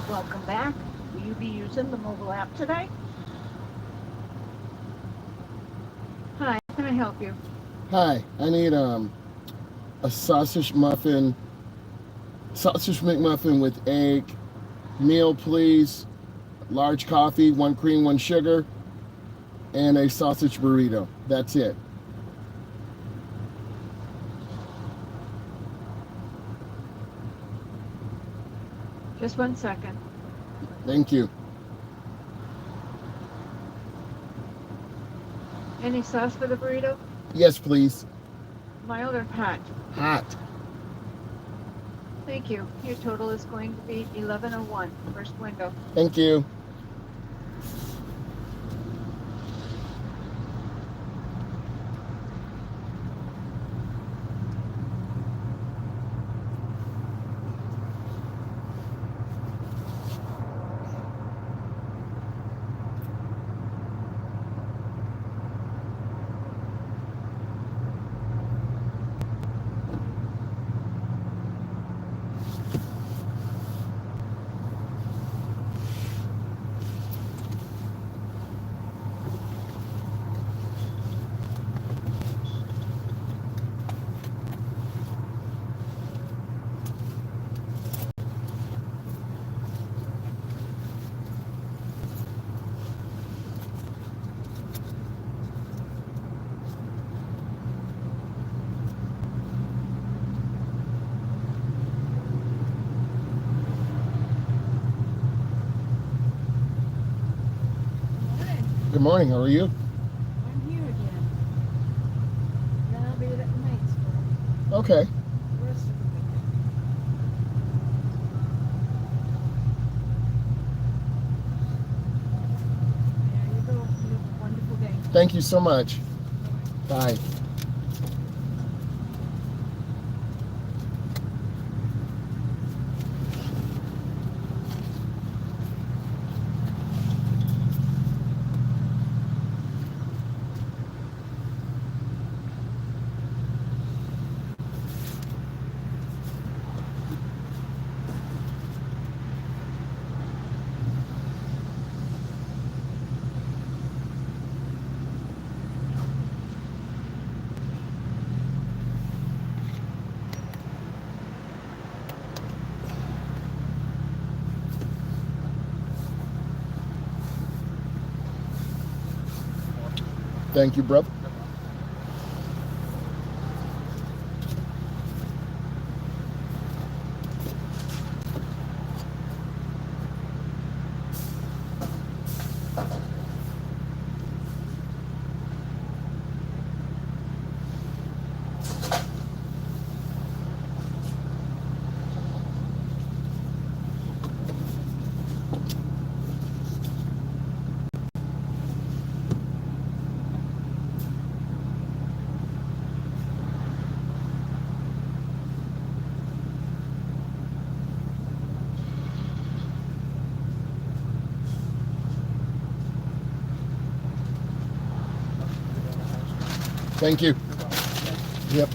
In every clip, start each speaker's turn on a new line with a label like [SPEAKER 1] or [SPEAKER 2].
[SPEAKER 1] Welcome back. Will you be using the mobile app today? Hi, how can I help you?
[SPEAKER 2] Hi, I need a sausage McMuffin with egg, meal please, large coffee, 1 cream, 1 sugar, and a sausage burrito. That's it.
[SPEAKER 1] Just 1 second.
[SPEAKER 2] Thank you.
[SPEAKER 1] Any sauce for the burrito?
[SPEAKER 2] Yes, please.
[SPEAKER 1] Mild or hot?
[SPEAKER 2] Hot.
[SPEAKER 1] Thank you. Your total is going to be 1101, first window.
[SPEAKER 2] Thank you. Good morning. How are you?
[SPEAKER 1] I'm here again. Then I'll be at Knightsville
[SPEAKER 2] Okay.
[SPEAKER 1] the rest of the week. There you go. You have a wonderful day.
[SPEAKER 2] Thank you so much. Bye. Thank you, brother. Thank you. Yep.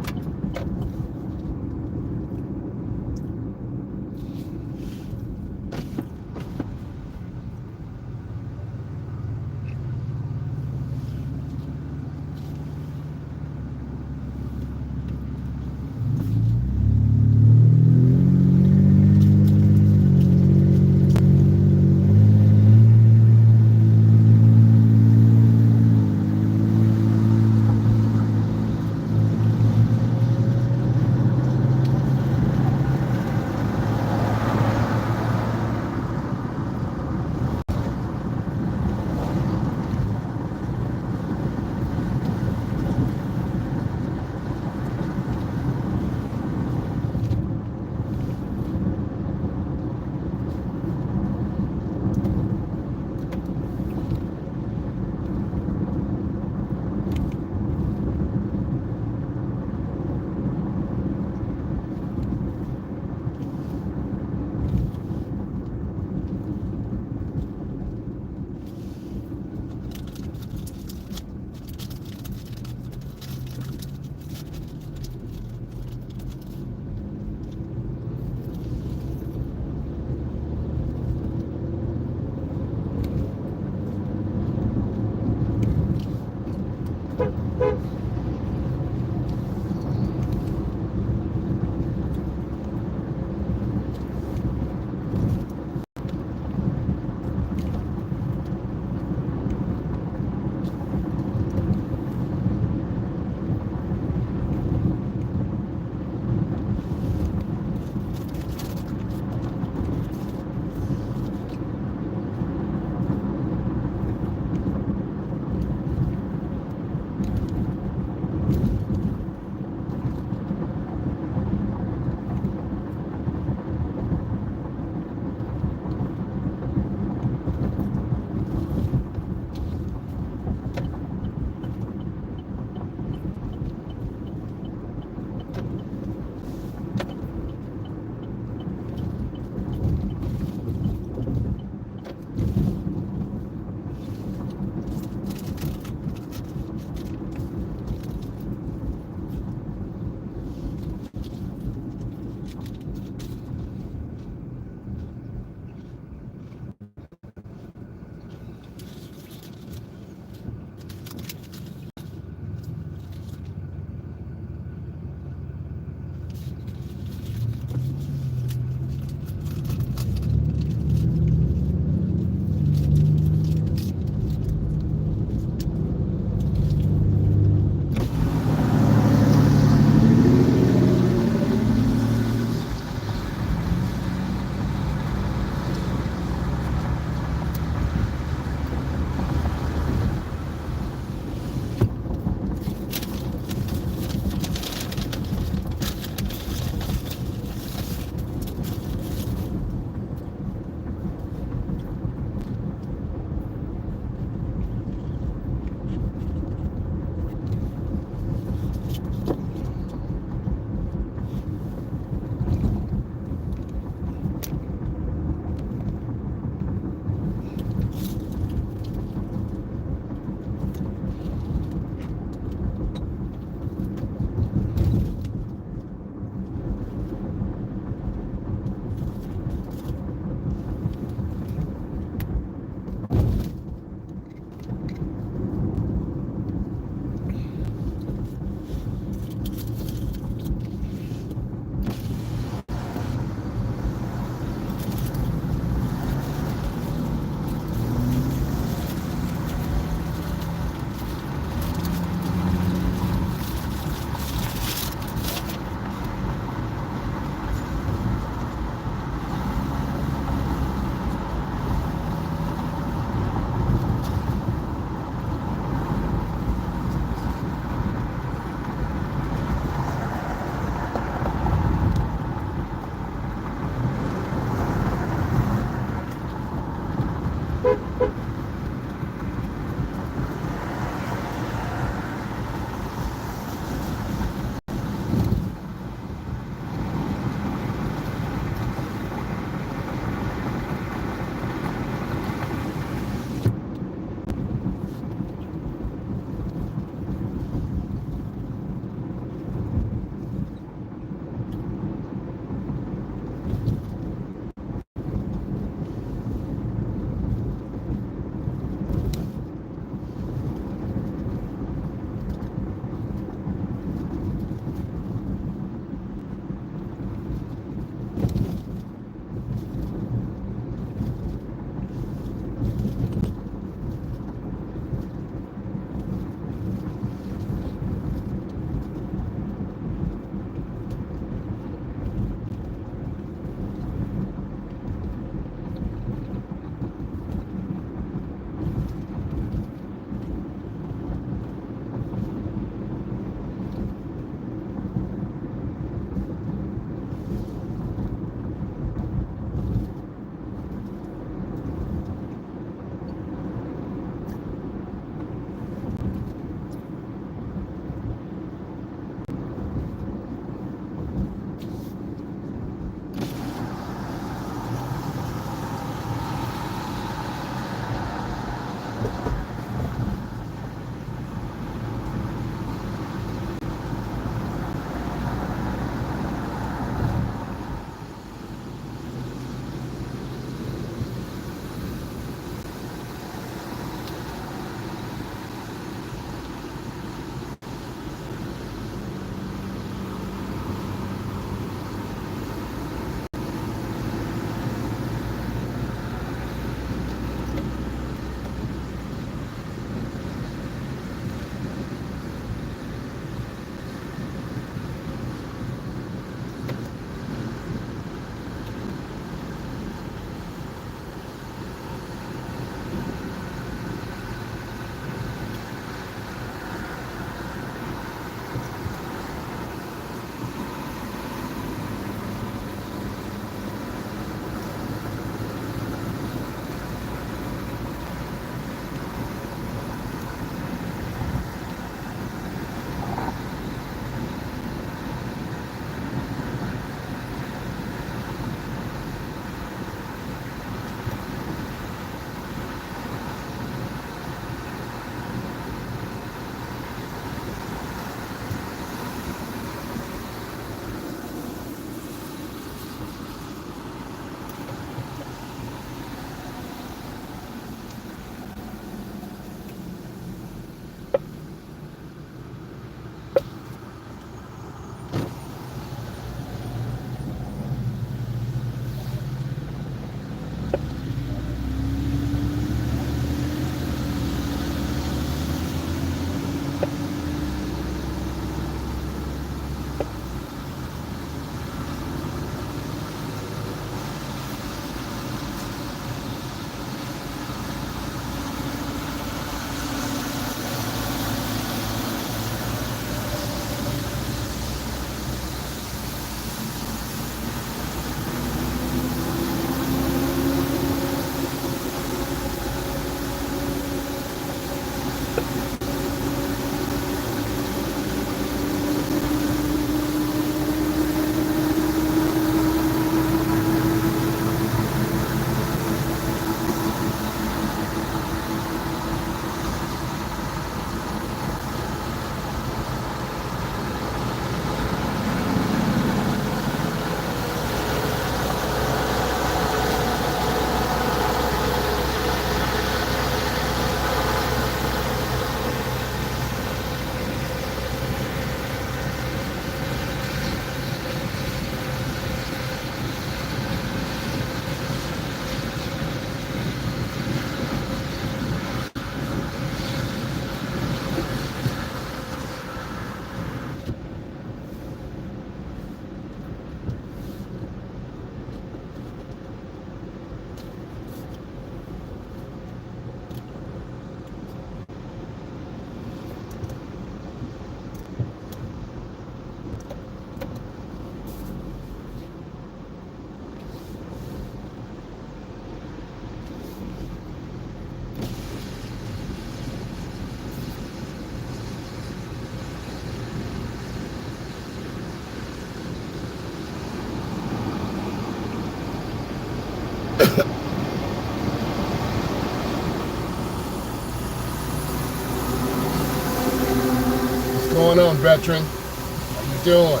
[SPEAKER 2] What's going on, veteran? How you doing?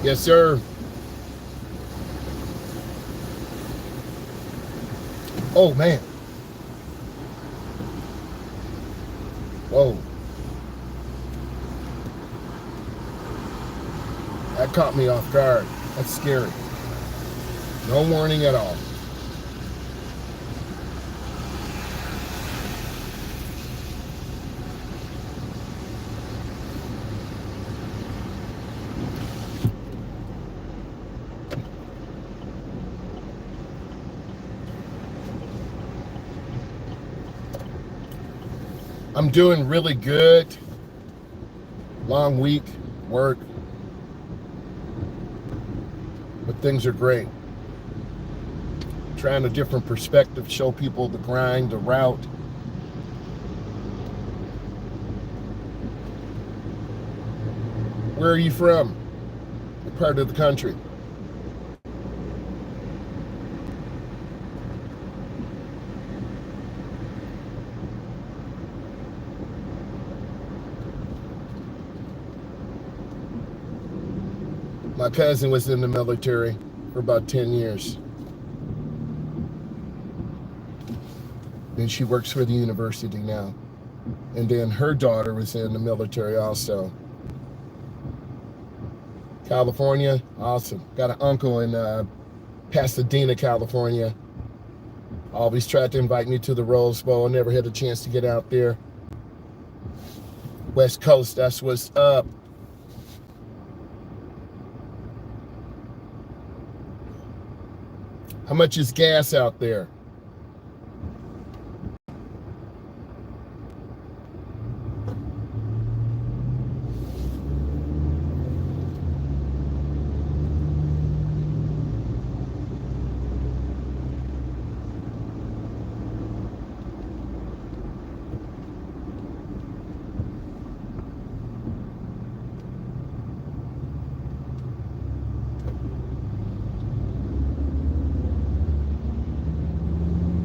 [SPEAKER 2] Yes, sir. Oh, man. Whoa. That caught me off guard. That's scary. No warning at all. I'm doing really good. Long week, work, but things are great. Trying a different perspective, show people the grind, the route. Where are you from? What part of the country? My cousin was in the military for about 10 years. And she works for the university now. And then her daughter was in the military also. California, awesome. Got an uncle in Pasadena, California. Always tried to invite me to the Rose Bowl. Never had a chance to get out there. West Coast, that's what's up. How much is gas out there?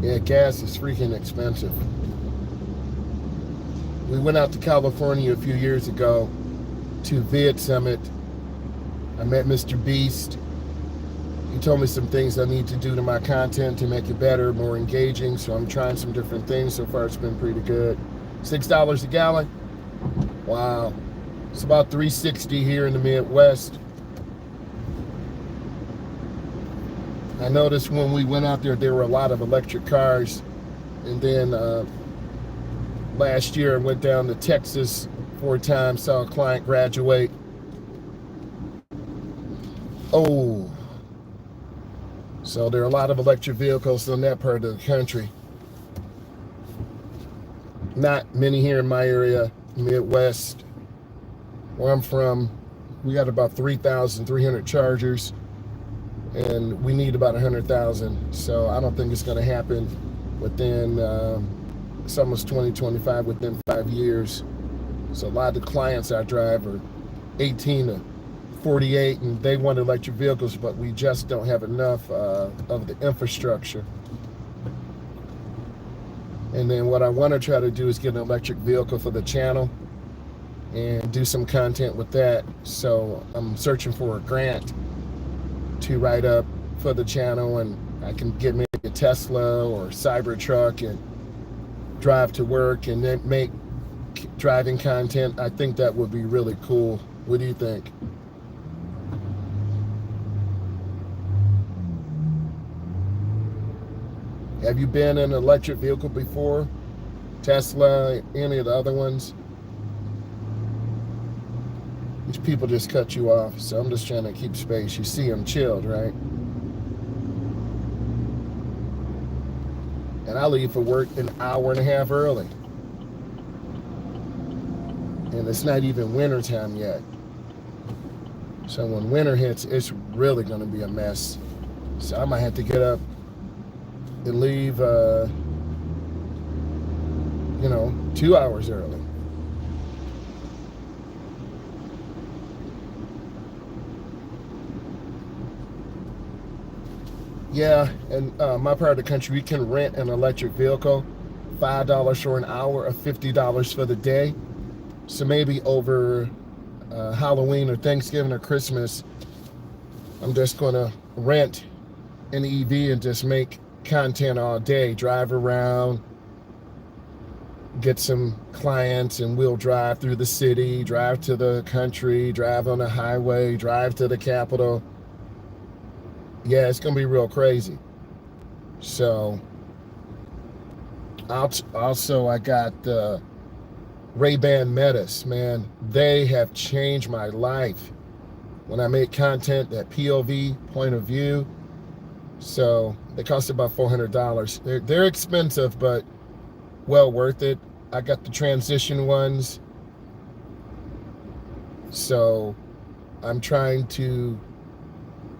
[SPEAKER 2] Yeah, gas is freaking expensive. We went out to California a few years ago to Vid Summit. I met Mr. Beast. He told me some things I need to do to my content to make it better, more engaging. So I'm trying some different things. So far, it's been pretty good. $6 a gallon. Wow. It's about $3.60 here in the Midwest. I noticed when we went out there were a lot of electric cars. And then last year I went down to Texas 4 times, saw a client graduate. Oh, so there are a lot of electric vehicles in that part of the country. Not many here in my area, Midwest, where I'm from. We got about 3,300 chargers, and we need about 100,000. So I don't think it's going to happen within, it's almost 2025, within 5 years. So a lot of the clients I drive are 18 to 48, and they want electric vehicles, but we just don't have enough of the infrastructure. And then what I want to try to do is get an electric vehicle for the channel and do some content with that. So I'm searching for a grant to write up for the channel, and I can get maybe a Tesla or Cybertruck and drive to work and then make driving content. I think that would be really cool. What do you think? Have you been in an electric vehicle before? Tesla, any of the other ones? These people just cut you off, so I'm just trying to keep space. You see them chilled, right? And I leave for work an hour and a half early. And it's not even winter time yet. So when winter hits, it's really going to be a mess. So I might have to get up and leave, 2 hours early. Yeah, and my part of the country, we can rent an electric vehicle, $5 for an hour or $50 for the day. So maybe over Halloween or Thanksgiving or Christmas, I'm just going to rent an EV and just make content all day, drive around, get some clients, and we'll drive through the city, drive to the country, drive on the highway, drive to the Capitol. Yeah, it's gonna be real crazy. So also I got the Ray-Ban Metas, man. They have changed my life when I make content, that POV, point of view. So they cost about $400. They're expensive, but well worth it. I got the transition ones. So I'm trying to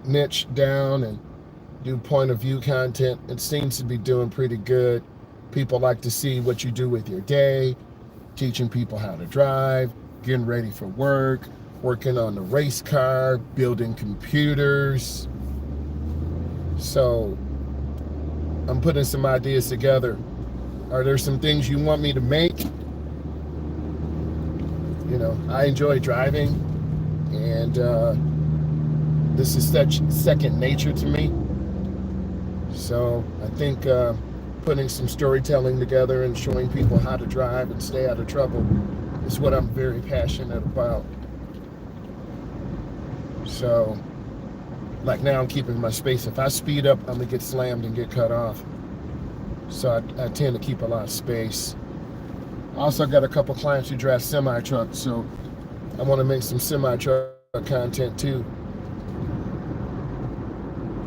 [SPEAKER 2] niche down and do point of view content. It seems to be doing pretty good. People like to see what you do with your day, teaching people how to drive, getting ready for work, working on the race car, building computers. So I'm putting some ideas together. Are there some things you want me to make? You know, I enjoy driving, and this is such second nature to me. So I think putting some storytelling together and showing people how to drive and stay out of trouble is what I'm very passionate about. So, like now I'm keeping my space. If I speed up, I'm gonna get slammed and get cut off. So I tend to keep a lot of space. I also got a couple clients who drive semi-trucks, so I want to make some semi-truck content too.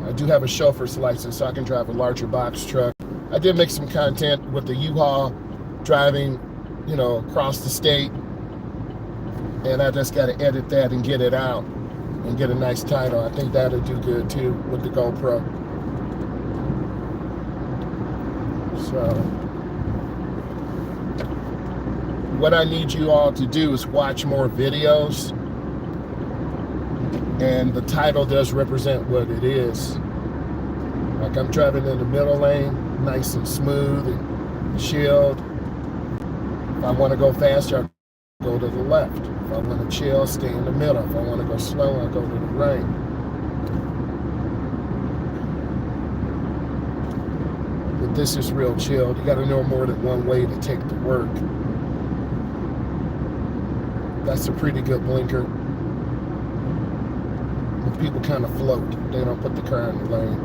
[SPEAKER 2] I do have a chauffeur's license, so I can drive a larger box truck. I did make some content with the U-Haul driving, you know, across the state, and I just got to edit that and get it out and get a nice title. I think that'll do good too with the GoPro. So what I need you all to do is watch more videos, and the title does represent what it is. Like I'm driving in the middle lane, nice and smooth and chilled. If I want to go faster, I go to the left. If I want to chill, stay in the middle. If I want to go slow, I go to the right. But this is real chilled. You got to know more than one way to take to work. That's a pretty good blinker. But people kind of float. They don't put the car in the lane.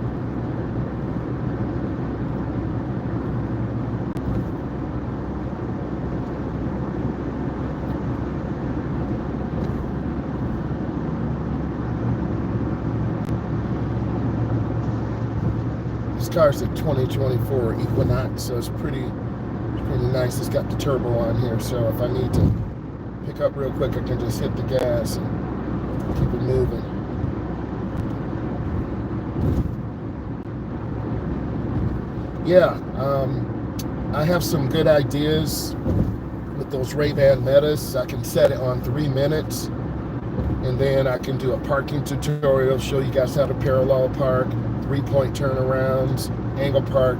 [SPEAKER 2] This car's a 2024 Equinox, so it's pretty nice. It's got the turbo on here, so if I need to pick up real quick, I can just hit the gas and keep it moving. Yeah, I have some good ideas with those Ray-Ban Metas. I can set it on 3 minutes, and then I can do a parking tutorial, show you guys how to parallel park, 3-point turnarounds, angle park,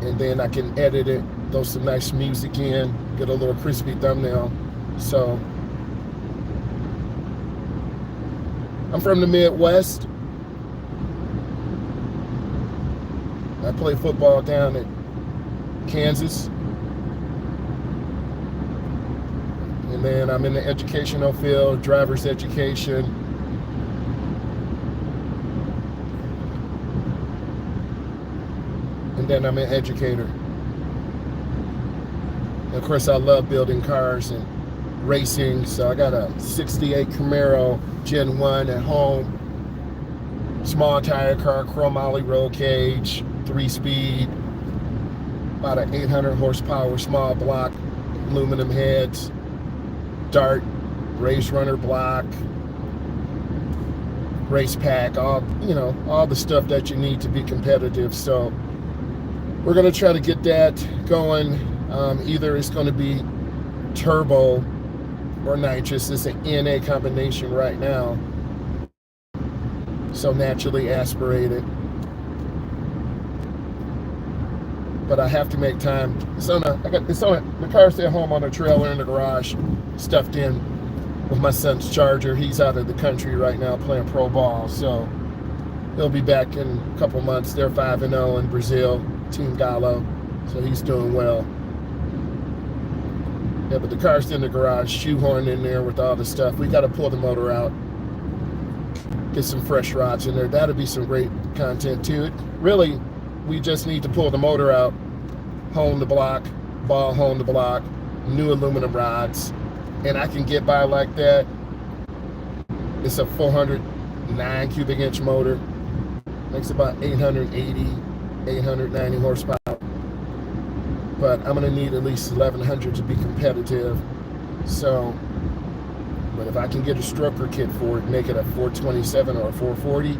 [SPEAKER 2] and then I can edit it, throw some nice music in, get a little crispy thumbnail. So I'm from the Midwest. I play football down at Kansas, and then I'm in the educational field, driver's education. And then I'm an educator. And of course, I love building cars and racing, so I got a 68 Camaro Gen 1 at home. Small tire car, chromoly roll cage, 3-speed, about an 800 horsepower small block, aluminum heads, dart, race runner block, race pack, all the stuff that you need to be competitive. So we're going to try to get that going. Either it's going to be turbo or nitrous. It's an NA combination right now, so naturally aspirated. But I have to make time. The car's at home on a trailer in the garage, stuffed in with my son's Charger. He's out of the country right now playing pro ball, so he'll be back in a couple months. They're 5-0 in Brazil, Team Galo, so he's doing well. Yeah, but the car's in the garage, shoehorned in there with all the stuff. We got to pull the motor out, get some fresh rods in there. That'll be some great content too. Really, we just need to pull the motor out, hone the block, ball hone the block, new aluminum rods, and I can get by like that. It's a 409 cubic inch motor, makes about 880, 890 horsepower. But I'm gonna need at least 1100 to be competitive. So, but if I can get a stroker kit for it, make it a 427 or a 440,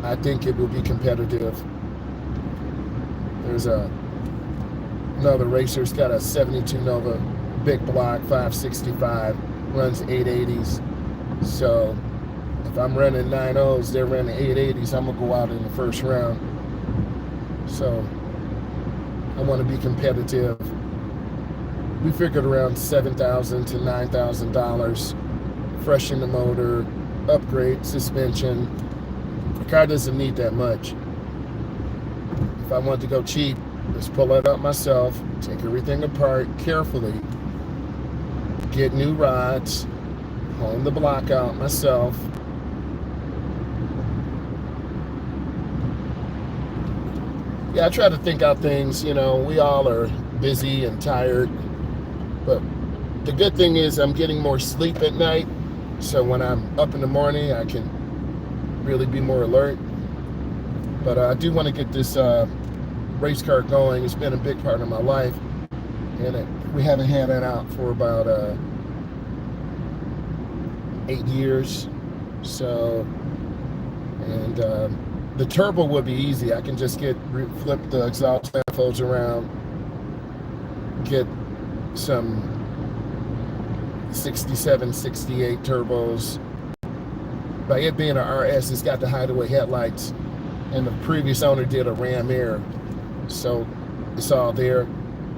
[SPEAKER 2] I think it will be competitive. There's another racer's got a 72 Nova big block 565. runs 880s. So if I'm running 9.0s, they're running 880s, I'm gonna go out in the first round. So I want to be competitive. We figured around $7,000 to $9,000. Freshen the motor, upgrade suspension. The car doesn't need that much. If I want to go cheap, just pull it up myself, take everything apart carefully, get new rods, hone the block out myself. Yeah, I try to think out things. We all are busy and tired, but the good thing is I'm getting more sleep at night, so when I'm up in the morning I can really be more alert. But I do want to get this race car going. It's been a big part of my life, and we haven't had it out for about 8 years. So, and the turbo would be easy. I can just flip the exhaust manifolds around, get some 67, 68 turbos. By it being an RS, it's got the hideaway headlights, and the previous owner did a Ram Air, so it's all there.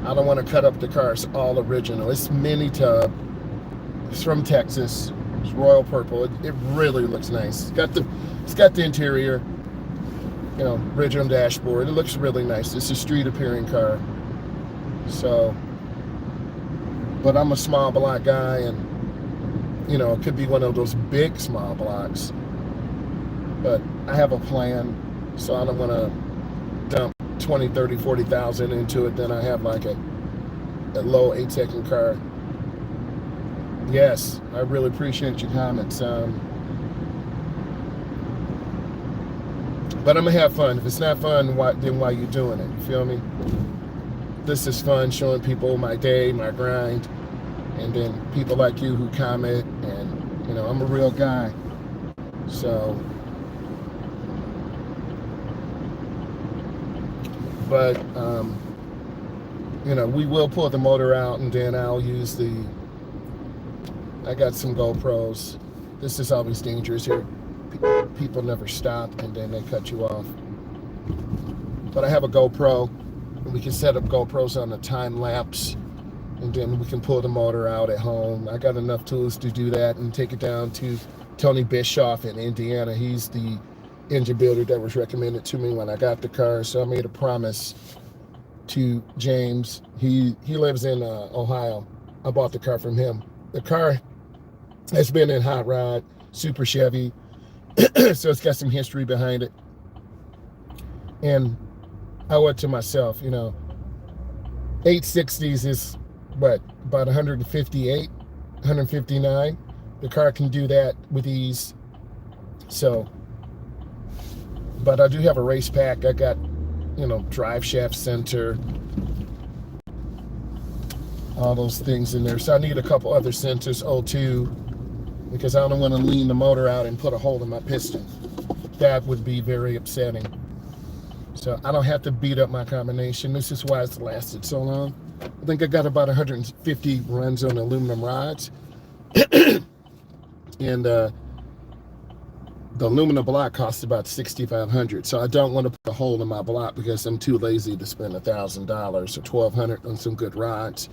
[SPEAKER 2] I don't want to cut up the car. It's all original. It's mini tub. It's from Texas. It's royal purple. It really looks nice. It's got the interior, original dashboard. It looks really nice. It's a street appearing car. So, but I'm a small block guy, and it could be one of those big small blocks. But I have a plan, so I don't want to dump 20, 30, 40,000 into it. Then I have like a low 8-second car. Yes, I really appreciate your comments. But I'm gonna have fun. If it's not fun, then why you doing it? You feel me? This is fun, showing people my day, my grind, and then people like you who comment, and I'm a real guy. So, but we will pull the motor out, and then I'll use I got some GoPros. This is always dangerous here. People never stop, and then they cut you off. But I have a GoPro, and we can set up GoPros on the time lapse, and then we can pull the motor out at home. I got enough tools to do that, and take it down to Tony Bischoff in Indiana. He's the engine builder that was recommended to me when I got the car. So I made a promise to James. He lives in Ohio. I bought the car from him. The car has been in hot rod, Super Chevy, so it's got some history behind it. And I owe it to myself, 860s is what, about 158, 159. The car can do that with ease. So, but I do have a race pack. I got, drive shaft center, all those things in there. So I need a couple other centers, O2, because I don't want to lean the motor out and put a hole in my piston. That would be very upsetting. So I don't have to beat up my combination. This is why it's lasted so long. I think I got about 150 runs on aluminum rods. And the aluminum block costs about $6,500. So I don't want to put a hole in my block because I'm too lazy to spend $1,000 or $1,200 on some good rods.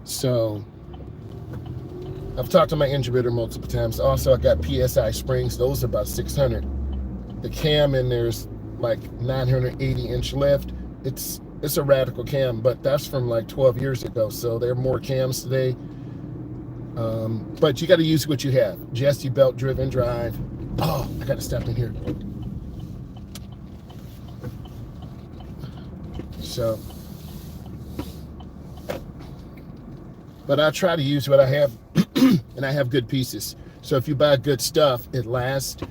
[SPEAKER 2] So I've talked to my engine builder multiple times. Also, I got PSI springs. Those are about $600. The cam in there's like 980-inch lift. It's a radical cam, but that's from like 12 years ago. So there are more cams today. But you got to use what you have. Jesse belt driven drive. Oh, I got to step in here. So, but I try to use what I have, and I have good pieces. So if you buy good stuff, it lasts.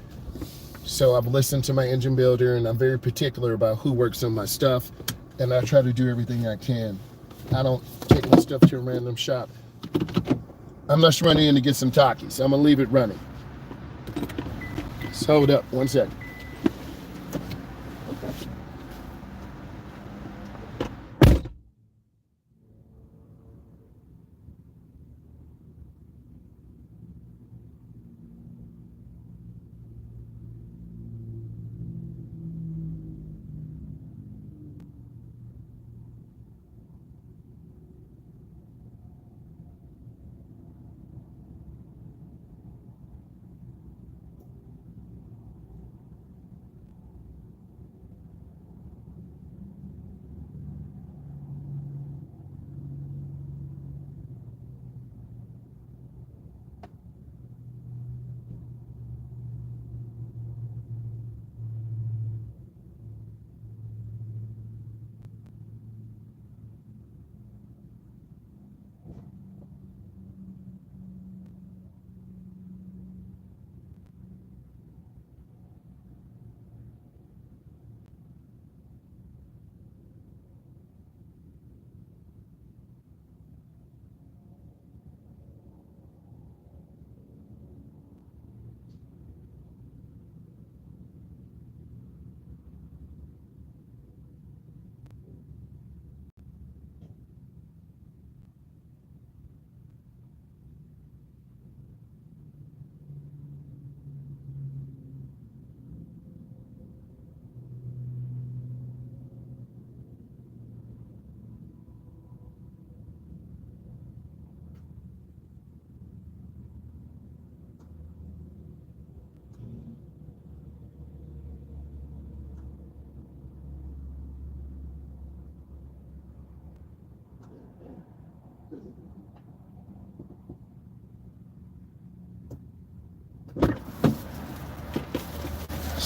[SPEAKER 2] So I've listened to my engine builder, and I'm very particular about who works on my stuff, and I try to do everything I can. I don't take my stuff to a random shop. I'm just running in to get some Takis. I'm gonna leave it running. So hold up, one second.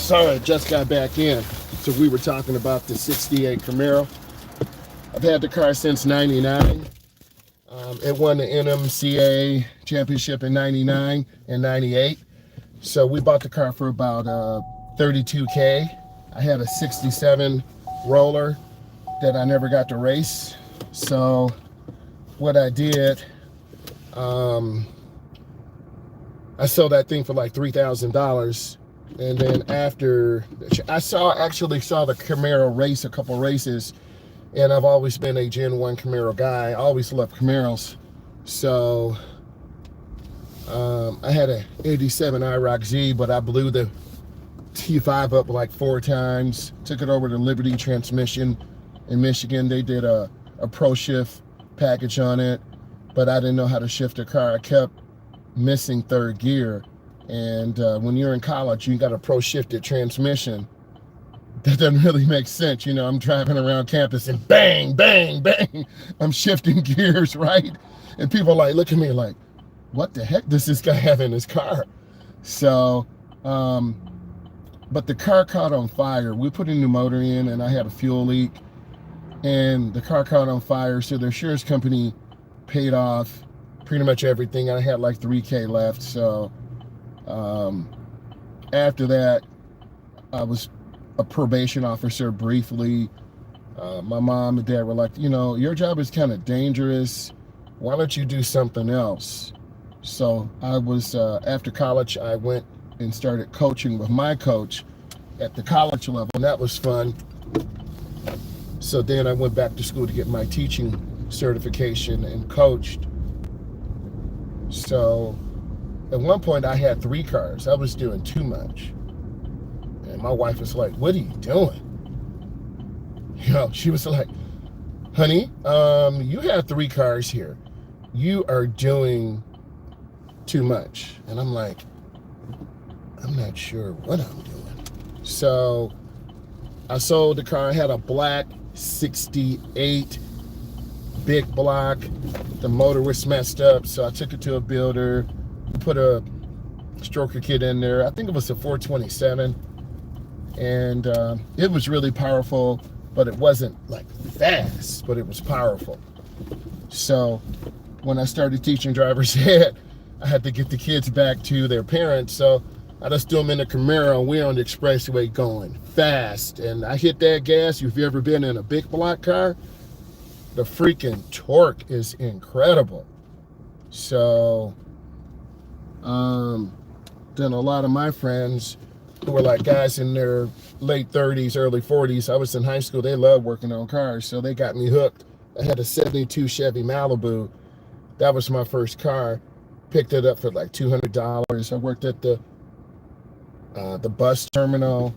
[SPEAKER 2] Sorry, I just got back in. So we were talking about the 68 Camaro. I've had the car since 99. It won the NMCA championship in 99 and 98. So we bought the car for about $32K. I had a 67 roller that I never got to race. So what I did, I sold that thing for like $3,000. And then after, I actually saw the Camaro race a couple races, and I've always been a Gen 1 Camaro guy. I always loved Camaros. So I had a 87 IROC Z, but I blew the T5 up like 4 times. Took it over to Liberty Transmission in Michigan. They did a Pro Shift package on it, but I didn't know how to shift the car. I kept missing third gear. And when you're in college, you got a Pro Shifted transmission. That doesn't really make sense. You know, I'm driving around campus and bang, bang, bang. I'm shifting gears, right? And people like look at me like, what the heck does this guy have in his car? So, but the car caught on fire. We put a new motor in and I had a fuel leak and the car caught on fire. So the insurance company paid off pretty much everything. I had like $3K left. So after that, I was a probation officer briefly. My mom and dad were like, you know, your job is kind of dangerous. Why don't you do something else? So I was, after college, I went and started coaching with my coach at the college level, and that was fun. So then I went back to school to get my teaching certification and coached. So at one point I had 3 cars. I was doing too much. And my wife was like, what are you doing? You know, she was like, honey, you have 3 cars here. You are doing too much. And I'm like, I'm not sure what I'm doing. So I sold the car. I had a black 68 big block. The motor was messed up, so I took it to a builder, put a stroker kit in there. I think it was a 427, and it was really powerful, but it wasn't like fast, but it was powerful. So when I started teaching driver's ed, I had to get the kids back to their parents, so I just threw them in the Camaro, and we're on the expressway going fast, and I hit that gas. If you've ever been in a big block car, the freaking torque is incredible. So then a lot of my friends who were like guys in their late 30s, early 40s, I was in high school, they loved working on cars, so they got me hooked. I had a 72 Chevy Malibu. That was my first car. Picked it up for like $200. I worked at the bus terminal.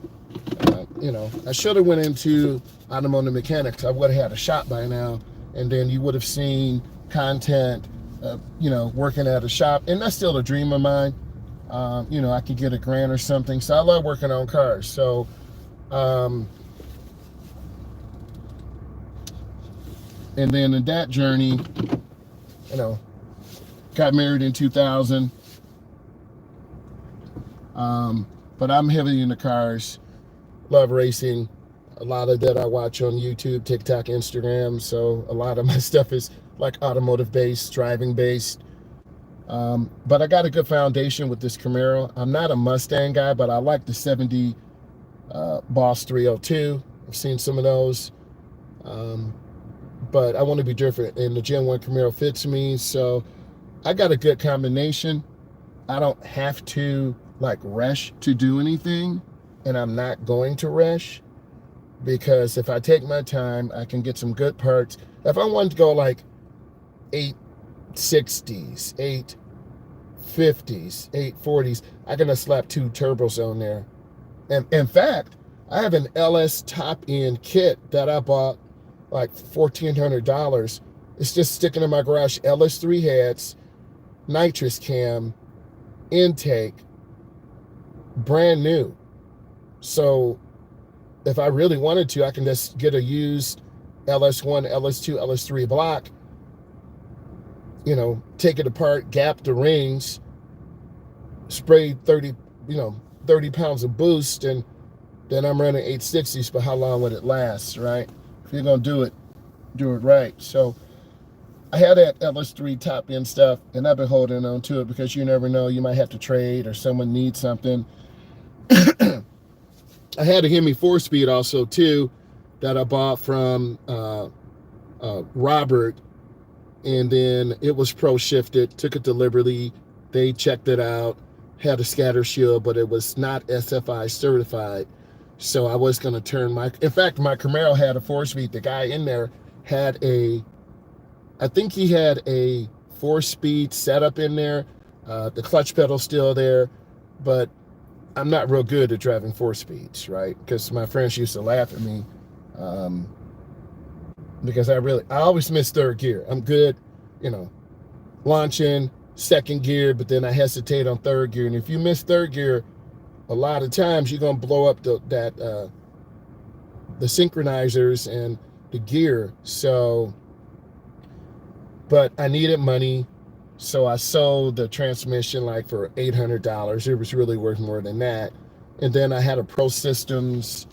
[SPEAKER 2] You know, I should have went into automotive mechanics. I would have had a shop by now, and then you would have seen content, you know, working at a shop, and that's still a dream of mine. You know, I could get a grant or something. So I love working on cars. So, and then in that journey, you know, got married in 2000. But I'm heavy into cars, love racing. A lot of that I watch on YouTube, TikTok, Instagram. So a lot of my stuff is like automotive based, driving based. But I got a good foundation with this Camaro. I'm not a Mustang guy, but I like the 70 Boss 302. I've seen some of those. But I want to be different, and the Gen 1 Camaro fits me. So I got a good combination. I don't have to like rush to do anything, and I'm not going to rush, because if I take my time, I can get some good parts. If I wanted to go like 860s, 850s, 840s, I can just slap 2 turbos on there. And in fact, I have an LS top end kit that I bought like $1,400. It's just sticking in my garage. LS3 heads, nitrous cam, intake, brand new. So if I really wanted to, I can just get a used LS1, LS2, LS3 block, you know, take it apart, gap the rings, spray 30 pounds of boost, and then I'm running 860s, but how long would it last, right? If you're going to do it right. So I had that LS3 top end stuff, and I've been holding on to it because you never know, you might have to trade or someone needs something. I had a Hemi 4-speed also too that I bought from Robert, and then it was pro shifted. Took it to Liberty. They checked it out. Had a scatter shield, but it was not SFI certified. So I was going to turn in fact, my Camaro had a 4-speed. The guy in there had I think he had a 4-speed setup in there. The clutch pedal's still there, but I'm not real good at driving 4-speeds, right? Because my friends used to laugh at me because I always miss third gear. I'm good, launching second gear, but then I hesitate on third gear. And if you miss third gear, a lot of times you're going to blow up the synchronizers and the gear. So, but I needed money, so I sold the transmission like for $800. It was really worth more than that. And then I had a Pro Systems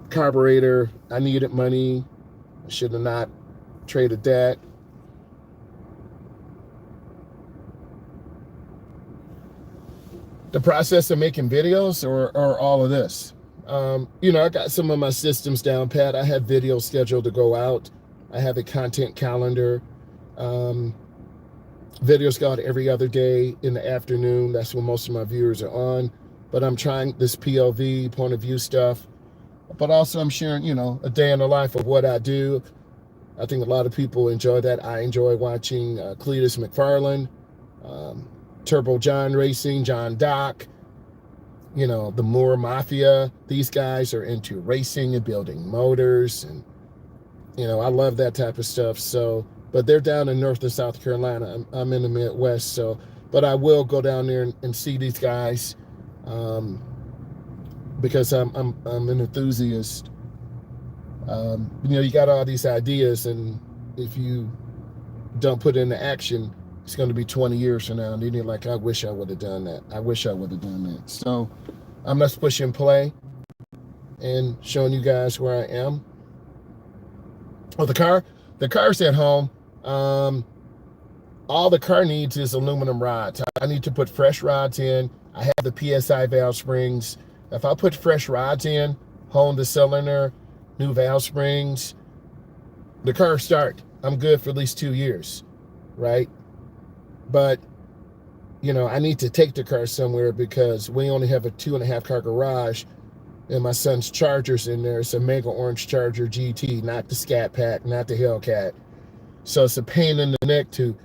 [SPEAKER 2] carburetor. I needed money. I should have not traded that. The process of making videos or all of this. I got some of my systems down pat. I have videos scheduled to go out. I have a content calendar. Videos go out every other day in the afternoon. That's when most of my viewers are on. But I'm trying this POV, point of view stuff. But also I'm sharing, a day in the life of what I do. I think a lot of people enjoy that. I enjoy watching Cletus McFarland, Turbo John Racing, John Dock, the Moore Mafia. These guys are into racing and building motors, and I love that type of stuff. So, but they're down in North and South Carolina. I'm in the Midwest, so, but I will go down there and see these guys because I'm an enthusiast. You got all these ideas, and if you don't put it into action, it's going to be 20 years from now, and then you're like, I wish I would have done that. I wish I would have done that. So I'm just push and play and showing you guys where I am. Oh, the car's at home. All the car needs is aluminum rods. I need to put fresh rods in. I have the PSI valve springs. If I put fresh rods in, hone the cylinder, new valve springs, the car start. I'm good for at least 2 years, right? But, I need to take the car somewhere because we only have a 2.5 car garage, and my son's Charger's in there. It's a Mega Orange Charger GT, not the Scat Pack, not the Hellcat. So it's a pain in the neck to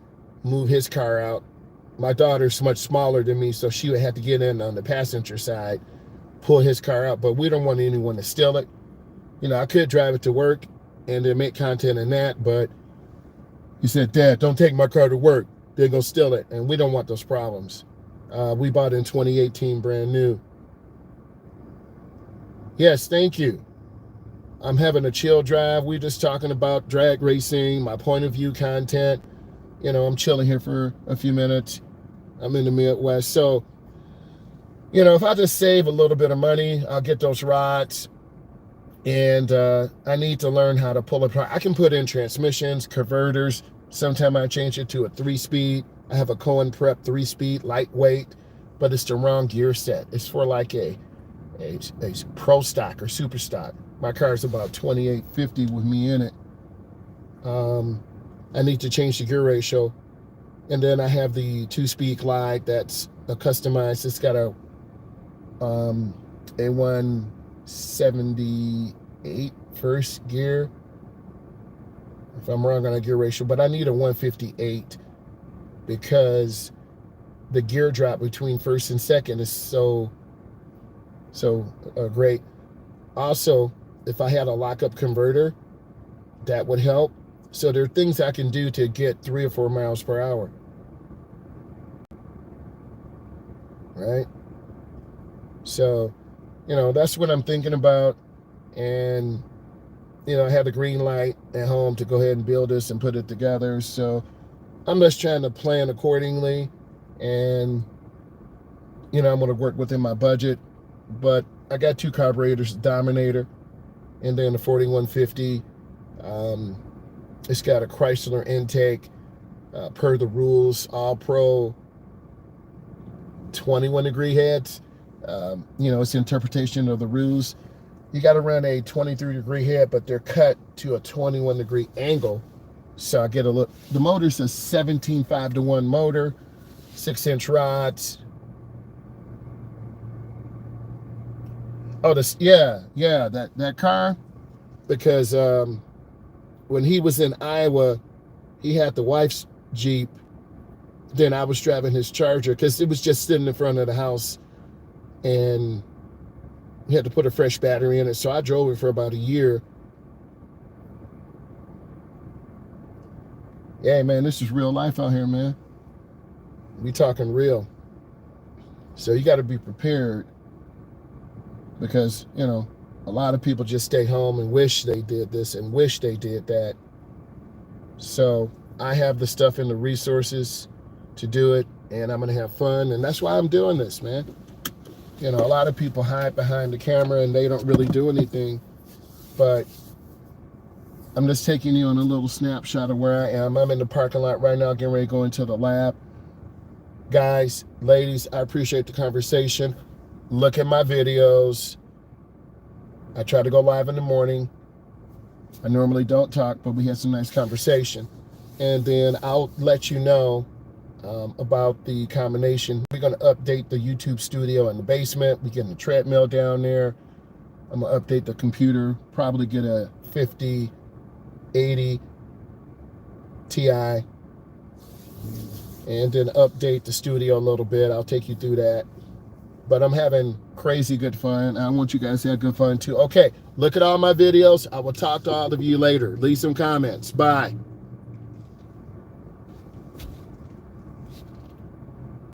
[SPEAKER 2] move his car out. My daughter's much smaller than me, so she would have to get in on the passenger side, pull his car out, but we don't want anyone to steal it. I could drive it to work and then make content in that, but he said, Dad, don't take my car to work. They're going to steal it, and we don't want those problems. We bought it in 2018, brand new. Yes, thank you. I'm having a chill drive. We're just talking about drag racing, my point of view content. I'm chilling here for a few minutes. I'm in the Midwest. So, if I just save a little bit of money, I'll get those rods. And I need to learn how to pull apart. I can put in transmissions, converters. Sometimes I change it to a 3-speed. I have a Cohen Prep 3-speed, lightweight, but it's the wrong gear set. It's for like a pro stock or super stock. My car is about 2850 with me in it. I need to change the gear ratio. And then I have the 2-speed glide that's customized. It's got a 178 first gear. If I'm wrong on a gear ratio, but I need a 158 because the gear drop between first and second is so great. Also, if I had a lockup converter, that would help. So there are things I can do to get 3 or 4 miles per hour. Right? So, that's what I'm thinking about. And, I had a green light at home to go ahead and build this and put it together. So I'm just trying to plan accordingly. And you know, I'm going to work within my budget. But I got 2 carburetors, Dominator, and then the 4150. It's got a Chrysler intake, per the rules, all pro 21-degree heads. You know, it's the interpretation of the rules. You got to run a 23-degree head, but they're cut to a 21-degree angle. So I get a look. The motor's a 17 5-to-1 motor, 6-inch rods. Oh, this, yeah, that car, because when he was in Iowa, he had the wife's Jeep. Then I was driving his Charger because it was just sitting in front of the house, and he had to put a fresh battery in it. So I drove it for about a year. Yeah, man, this is real life out here, man. We talking real. So you got to be prepared, because, you know, a lot of people just stay home and wish they did this and wish they did that. So I have the stuff and the resources to do it, and I'm going to have fun. And that's why I'm doing this, man. You know, a lot of people hide behind the camera and they don't really do anything. But I'm just taking you on a little snapshot of where I am. I'm in the parking lot right now, getting ready to go into the lab. Guys, ladies, I appreciate the conversation. Look at my videos. I try to go live in the morning. I normally don't talk, but we had some nice conversation. And then I'll let you know about the combination. We're going to update the YouTube studio in the basement. We're getting the treadmill down there. I'm going to update the computer, probably get a 5080 Ti, and then update the studio a little bit. I'll take you through that. But I'm having crazy good fun. I want you guys to have good fun too. Okay, look at all my videos. I will talk to all of you later. Leave some comments. Bye.